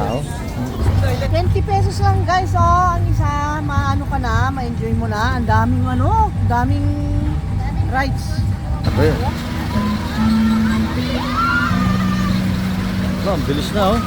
tao. 20 pesos lang guys, oh, ang isa, maano ka na, ma-enjoy mo na, ang daming ano, daming rides. Abe. Ang bilis na oh.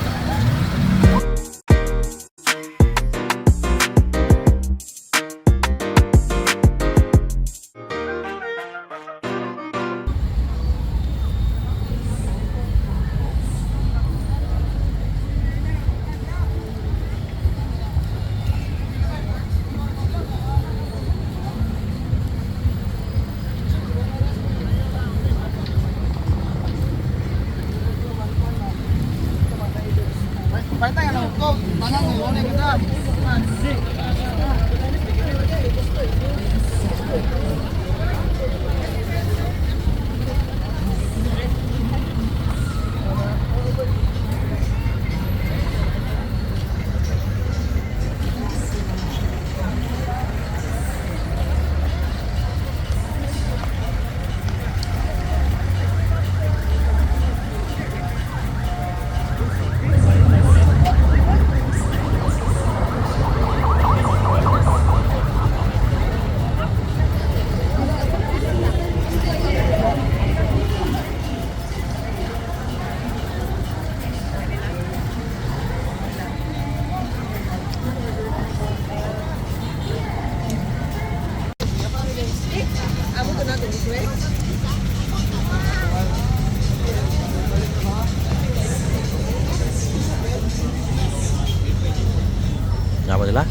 Apa nila?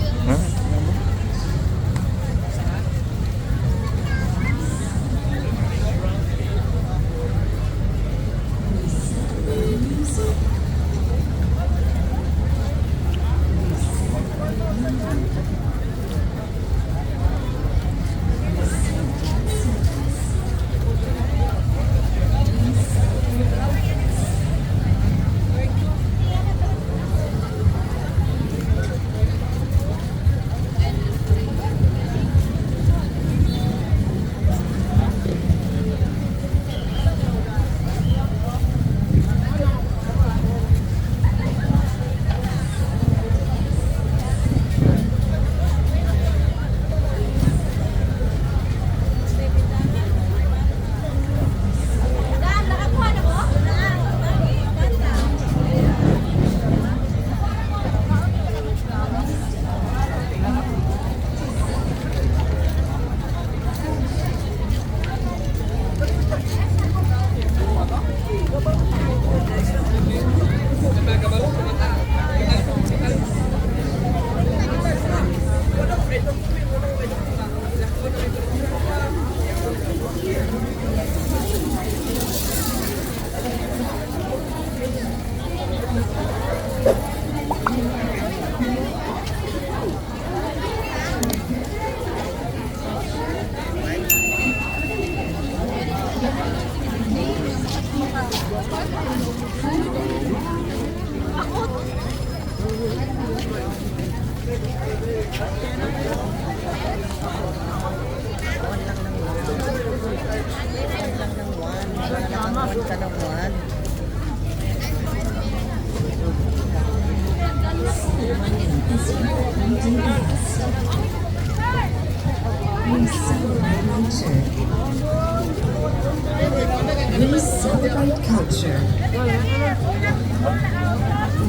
We celebrate culture.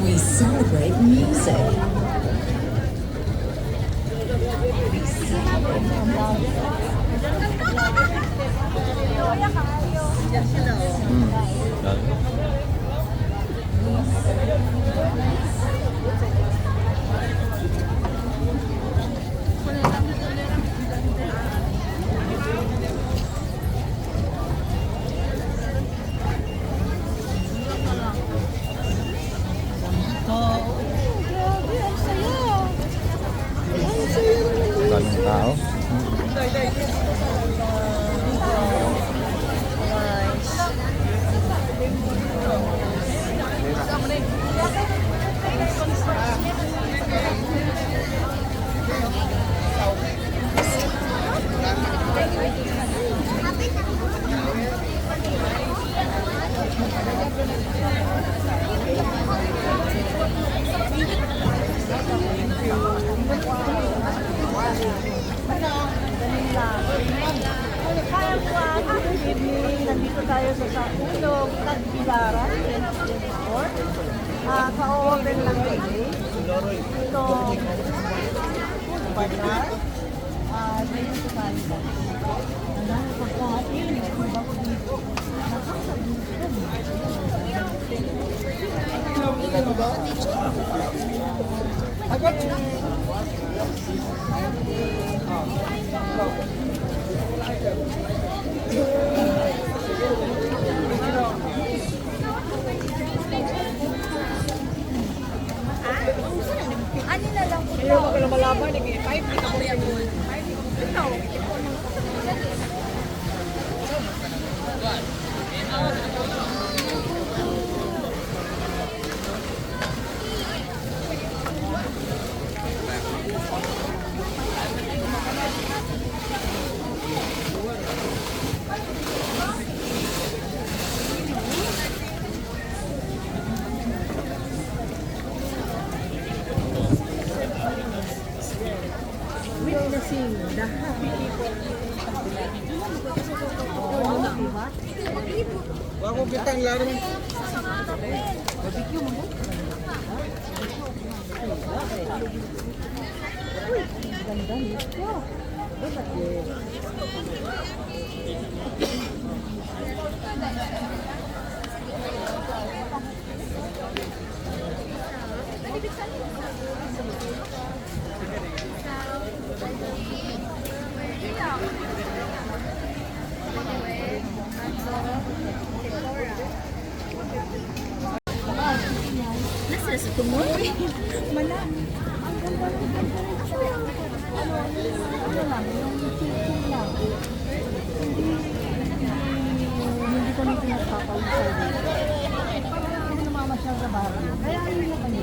We celebrate music. We celebrate daming tao. Good evening. Nandito tayo sa Ulog, Tagbilaran, 2024. Ka-open lang today. Ito, Batar. Dito tayo. Ang dami pagkain. Bago dito. Ano na lang po? Ayaw ka lang malaban. Nag-i-pipe. Ito. Witnessing the happy people. Diba? Ako kitang laro. Barbecue mo. Uy, ganda nito. Dapat eh. Nasa sa tumor? Mala. Ano lang, yung chicken lang. Hindi kami pinagpapawisan. Hindi namamasyal sa bahay. Kaya ayun na kami.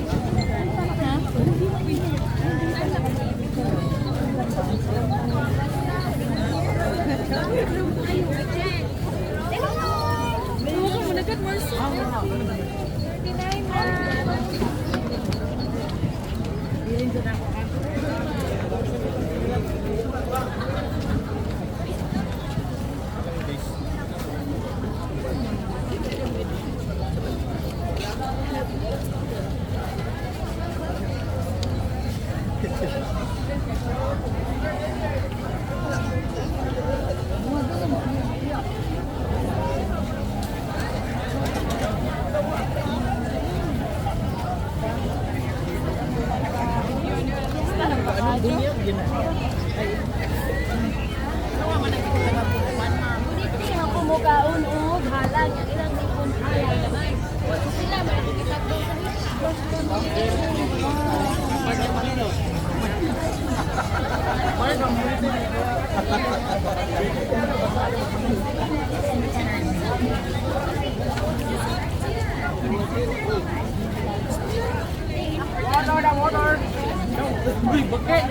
Kumukaon o halang yung ilang ipon halang naman. Sila makikita doon Water! Uy, bakit?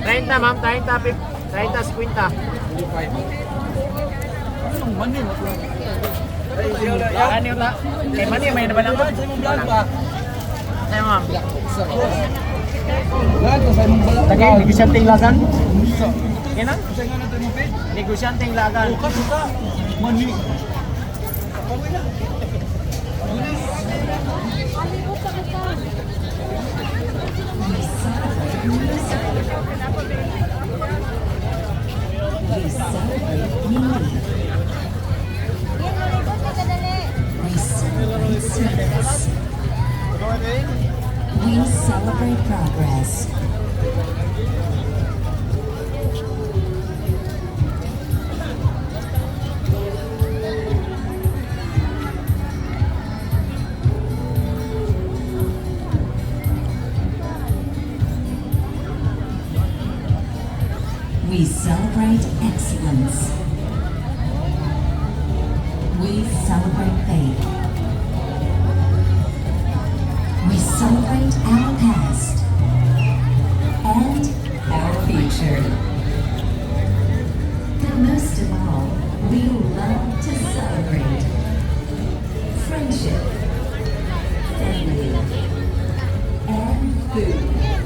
30 ma'am, 30, 30, 50. Anong manin? Yan yun la. Eh, mani, may naman lang. Sa imong vlog ba? Sa'yo ma'am. Lagi, negosyanteng lagan. Yan na? Negosyanteng lagan. Bukan suka. Mani. We celebrate beauty. We celebrate service. We celebrate progress. We celebrate excellence. We celebrate faith. We celebrate our past and our future. But most of all, we love to celebrate friendship, family, and food.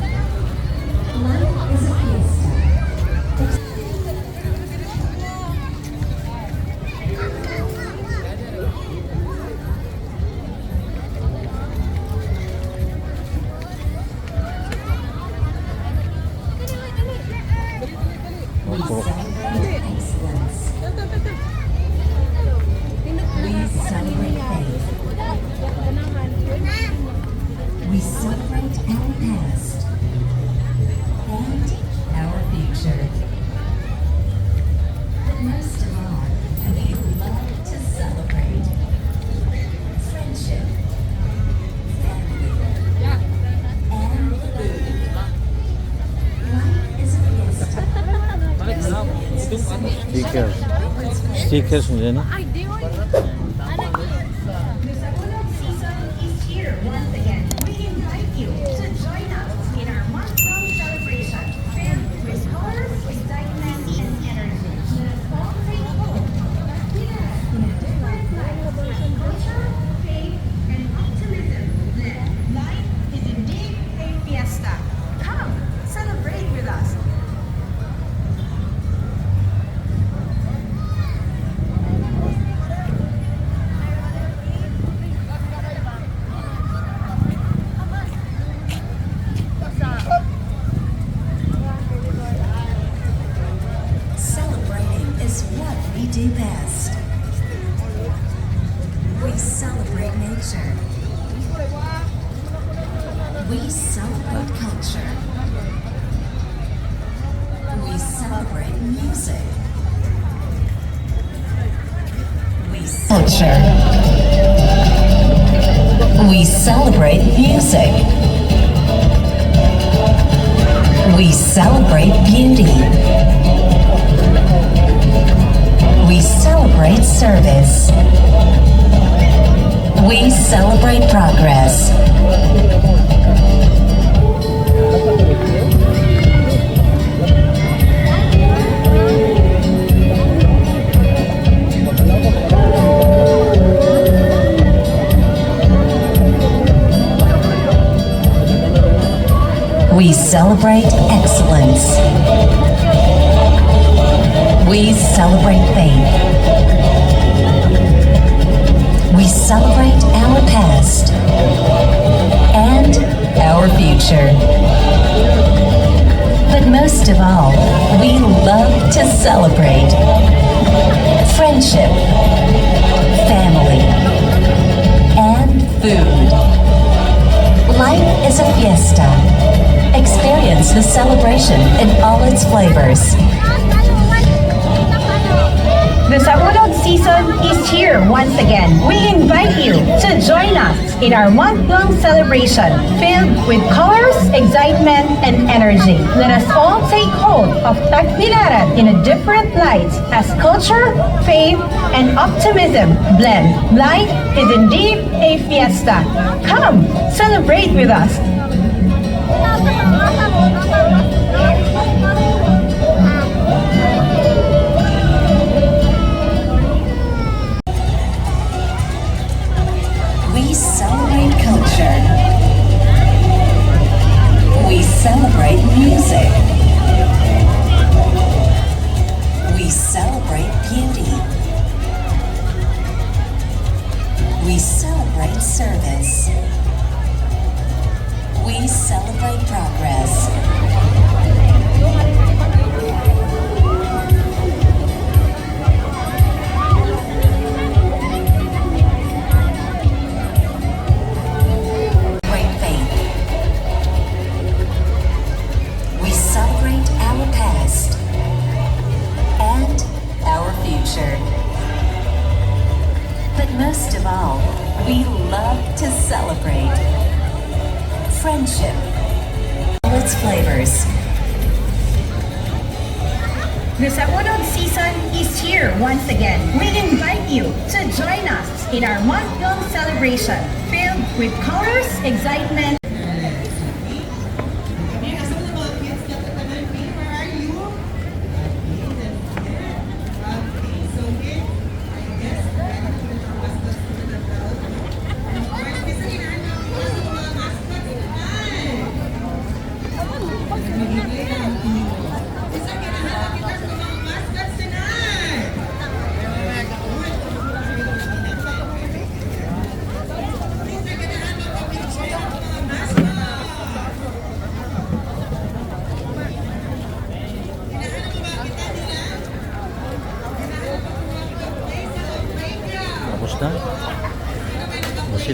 celebrate excellence. We celebrate faith. We celebrate our past and our future. But most of all, we love to celebrate friendship, family, and food. Life is a fiesta. Stickers. Stickers nila, no? Ay, di oy. Season is here once again. We invite you to join us in our month-long celebration filled with colors, excitement, and energy. All bring hope in a different light. Culture, faith, and optimism. Life is indeed a fiesta. Come, celebrate with us. Celebrating is what we do best. We celebrate nature. We celebrate culture. We celebrate music. We culture. We celebrate music. We celebrate beauty. We celebrate service. We celebrate progress. We celebrate excellence. We celebrate faith. We celebrate our past and our future. But most of all, we love to celebrate friendship, family, and food. Life is a fiesta. Experience the celebration in all its flavors. The Saunod season is here once again. We invite you to join us in our month-long celebration filled with colors, excitement, and energy. Let us all take hold of Tagbilaran in a different light as culture, faith, and optimism blend. Life is indeed a fiesta. Come, celebrate with us. We celebrate culture. We celebrate music. We celebrate beauty. We celebrate service. We celebrate progress. Great faith. We celebrate our past and our future. But most of all, we love to celebrate friendship, all its flavors. The Saunod season is here once again. We invite you to join us in our month-long celebration filled with colors, excitement,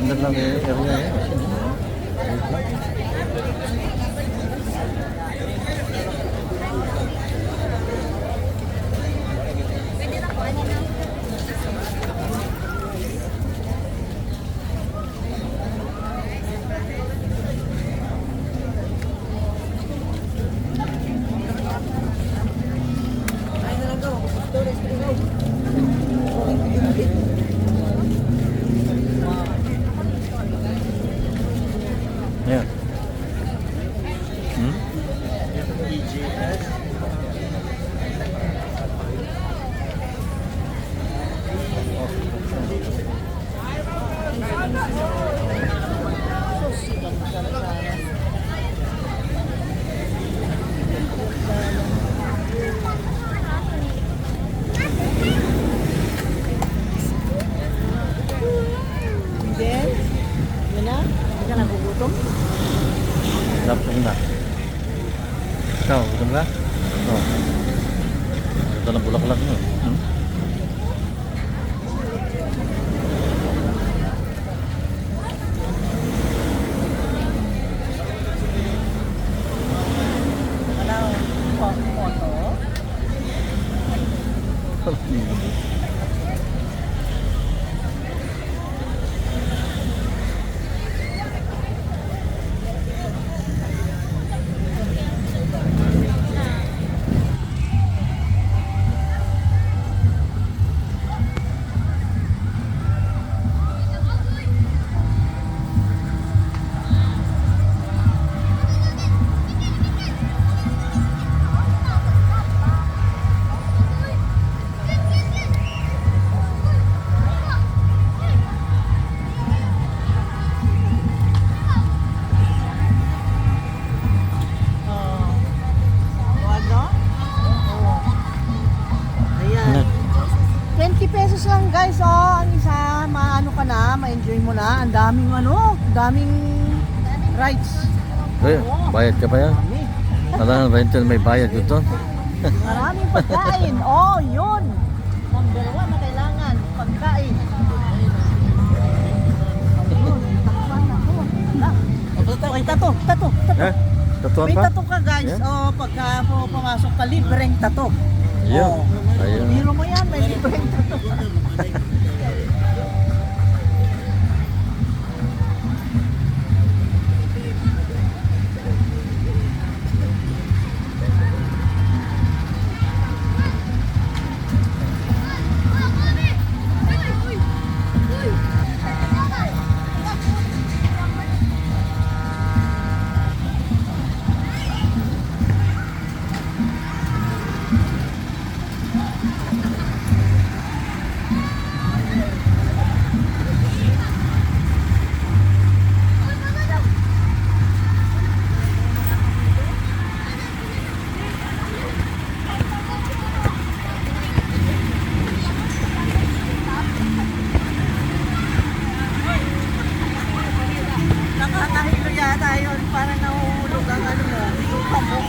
Maganda lang yung area eh. Yeah. Hmm? Then, yun na. Hindi ka nagugutom. Lapang na. Ikaw, gutom ka? Oo. Ito lang bulaklak mo. Hmm? Ano? Oo. Ayan. 20 pesos lang guys, oh, ang isa, maano ka na, ma-enjoy mo na, ang daming ano, daming rides. Eh, bayad ka pa yan? Dami. Alam ba yun may bayad dito? Maraming pagkain. Oh, yun. Number 1 na kailangan, pagkain. Ayun, takpan ako. Wala. Ay, tato. Eh? Tatuan May pa? tato ka guys. Yeah. Oh, pagka pumasok ka, libreng tato. Ayun. Oh. Ayun. Biro mo yan, may libreng tato. Nakakahilo yata yun, parang nahuhulog ang ano mo, lupa mo.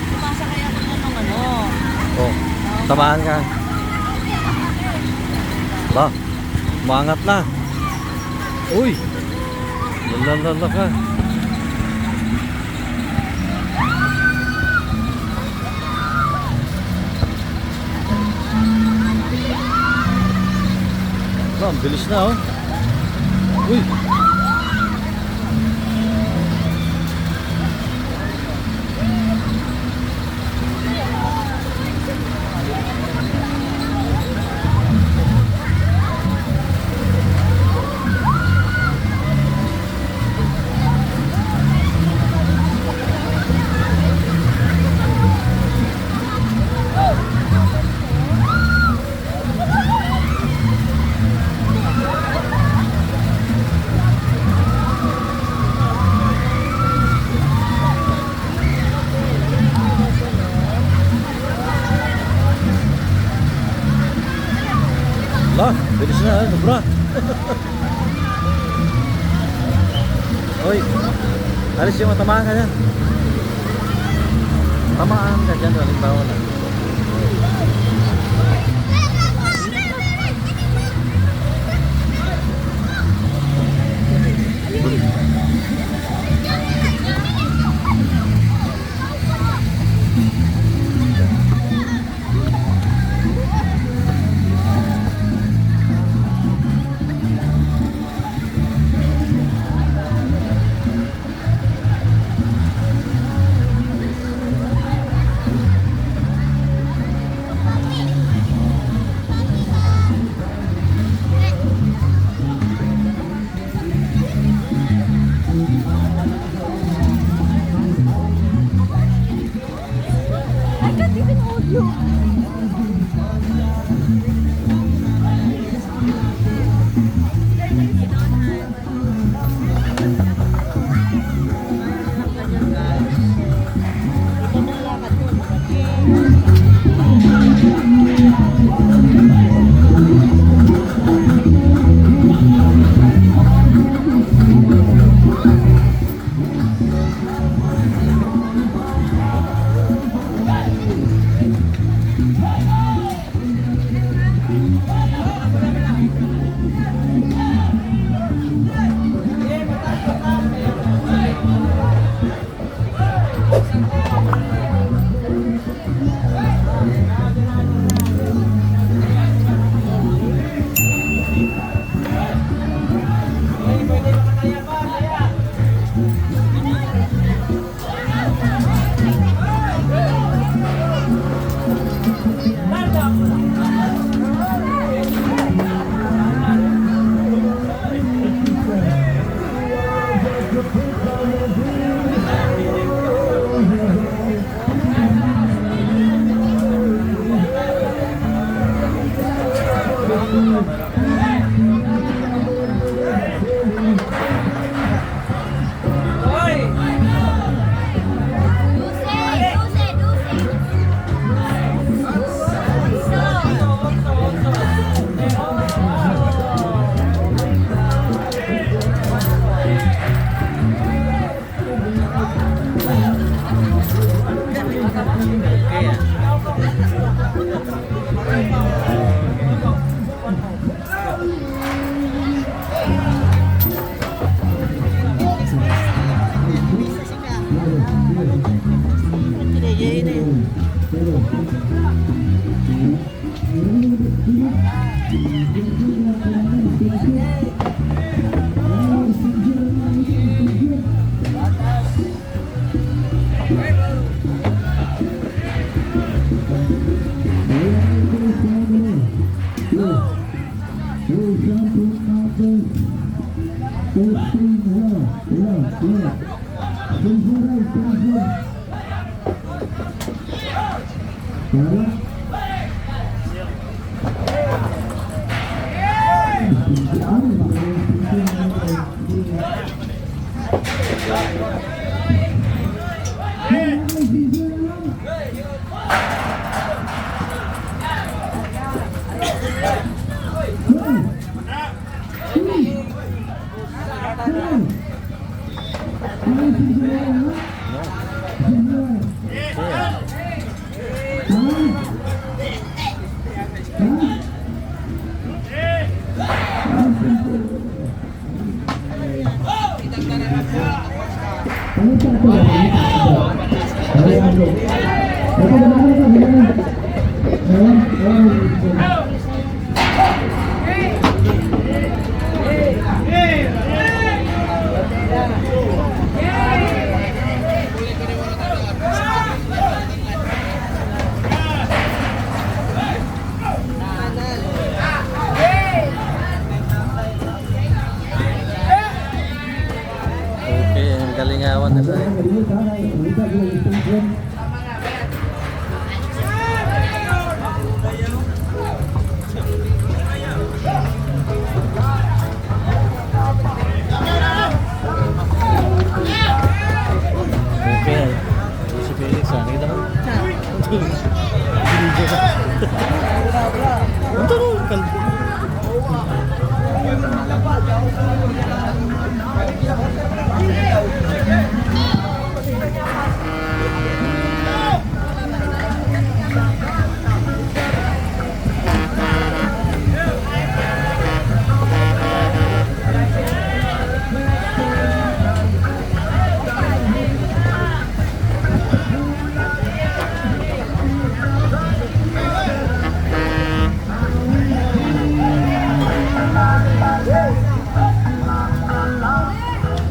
Sumasakay ako ng ano. Oh, tamaan ka. Ba, umangat na. Uy, lalala ka. Ba, ang bilis na oh. Uy. Lah, bilis na, sobra. Hoy, alis yung matamaan ka dyan. Tamaan ka dyan, halimbawa lang. Okay, ang kalingawan na tayo. Okay, si Felix, nakita mo? Ito no,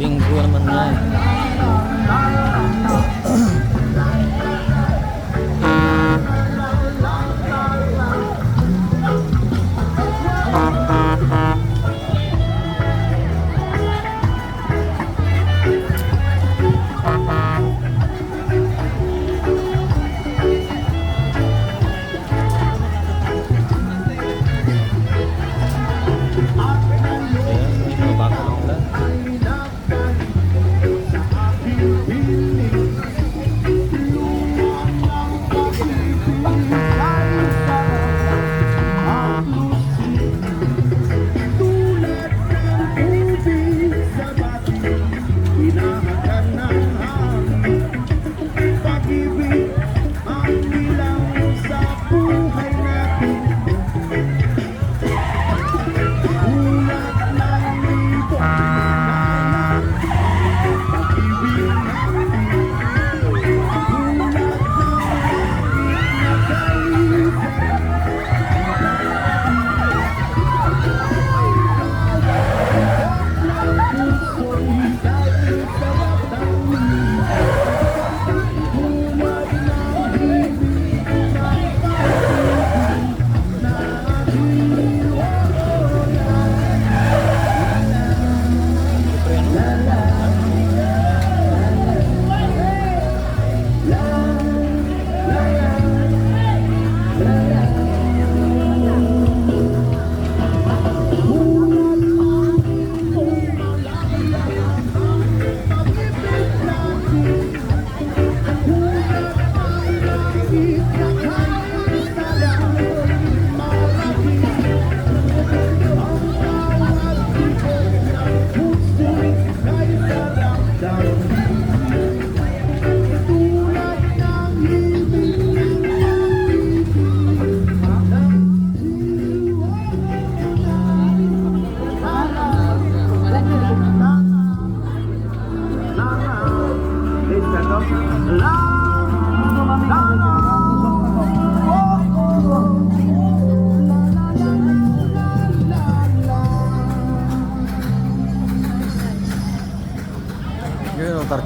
Bingo naman yan.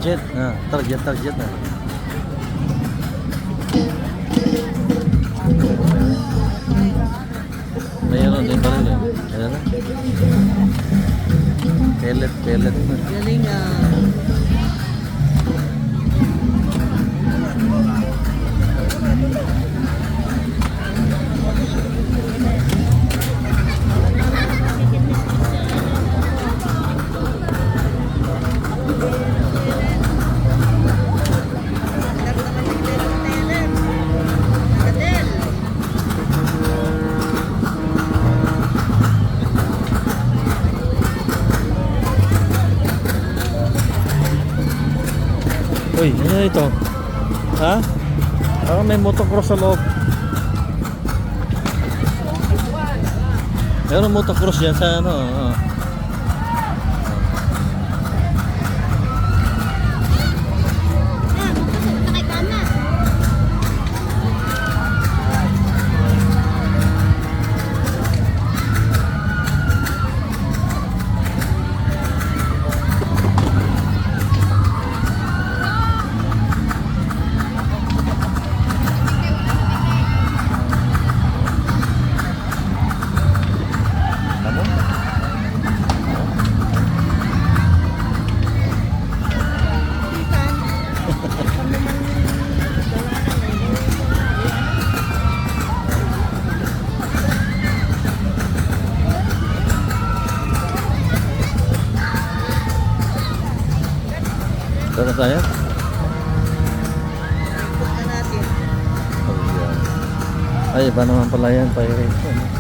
Target. Target na. Mayroon din baril eh. Ayan na. Pellet na. Galing Uy, ano ito? Ha? Parang may motocross sa loob. Meron motocross yan sa ano. Saan na tayo? natin. Ay, iba naman pala yan, pirate.